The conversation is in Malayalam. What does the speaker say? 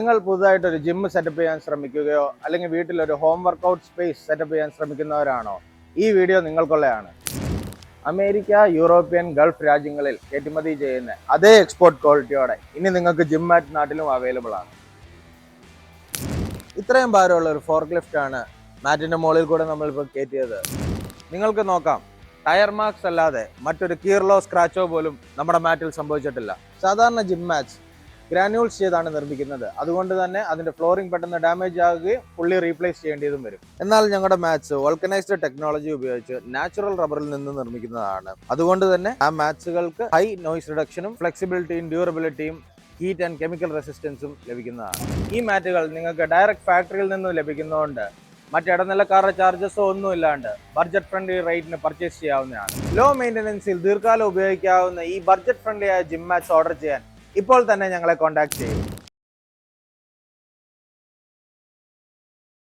നിങ്ങൾ പുതുതായിട്ടൊരു ജിം സെറ്റപ്പ് ചെയ്യാൻ ശ്രമിക്കുകയോ അല്ലെങ്കിൽ വീട്ടിലൊരു ഹോം വർക്കൗട്ട് സ്പേസ് സെറ്റപ്പ് ചെയ്യാൻ ശ്രമിക്കുന്നവരാണോ? ഈ വീഡിയോ നിങ്ങൾക്കുള്ളതാണ്. അമേരിക്ക, യൂറോപ്യൻ, ഗൾഫ് രാജ്യങ്ങളിൽ കയറ്റുമതി ചെയ്യുന്ന അതേ എക്സ്പോർട്ട് ക്വാളിറ്റിയോടെ ഇനി നിങ്ങൾക്ക് ജിം മാറ്റ് നാട്ടിലും അവൈലബിൾ ആണ്. ഇത്രയും ഭാരമുള്ള ഒരു ഫോർക്ക് ലിഫ്റ്റ് ആണ് മാറ്റിന്റെ മുകളിൽ കൂടെ നമ്മളിപ്പോൾ കയറ്റിയത്. നിങ്ങൾക്ക് നോക്കാം, ടയർ മാർക്സ് അല്ലാതെ മറ്റൊരു കീറലോ സ്ക്രാച്ചോ പോലും നമ്മുടെ മാറ്റിൽ സംഭവിച്ചിട്ടില്ല. സാധാരണ ജിം മാറ്റ്സ് ഗ്രാനുവൽസ് ചെയ്താണ് നിർമ്മിക്കുന്നത്. അതുകൊണ്ട് തന്നെ അതിന്റെ ഫ്ലോറിംഗ് പെട്ടെന്ന് ഡാമേജ് ആകുകയും ഫുള്ളി റീപ്ലേസ് ചെയ്യേണ്ടതും വരും. എന്നാൽ ഞങ്ങളുടെ മാറ്റ്സ് വൾക്കനൈസ്ഡ് ടെക്നോളജി ഉപയോഗിച്ച് നാച്ചുറൽ റബ്ബറിൽ നിന്ന് നിർമ്മിക്കുന്നതാണ്. അതുകൊണ്ട് തന്നെ ആ മാറ്റ്സുകൾക്ക് ഹൈ നോയ്സ് റിഡക്ഷനും ഫ്ലെക്സിബിലിറ്റിയും ഡ്യൂറബിലിറ്റിയും ഹീറ്റ് ആൻഡ് കെമിക്കൽ റെസിസ്റ്റൻസും ലഭിക്കുന്നതാണ്. ഈ മാറ്റുകൾ നിങ്ങൾക്ക് ഡയറക്റ്റ് ഫാക്ടറിയിൽ നിന്നും ലഭിക്കുന്നതുകൊണ്ട് മറ്റിടനിലക്കാരുടെ ചാർജസോ ഒന്നും ഇല്ലാണ്ട് ബഡ്ജറ്റ് ഫ്രണ്ട്ലി റേറ്റിന് പർച്ചേസ് ചെയ്യാവുന്നതാണ്. ലോ മെയിൻ്റനൻസിൽ ദീർഘകാലം ഉപയോഗിക്കാവുന്ന ഈ ബഡ്ജറ്റ് ഫ്രണ്ട്ലി ആയ ജിം മാറ്റ്സ് ഓർഡർ ചെയ്യാൻ ഇപ്പോൾ തന്നെ ഞങ്ങളെ കോൺടാക്ട് ചെയ്യും.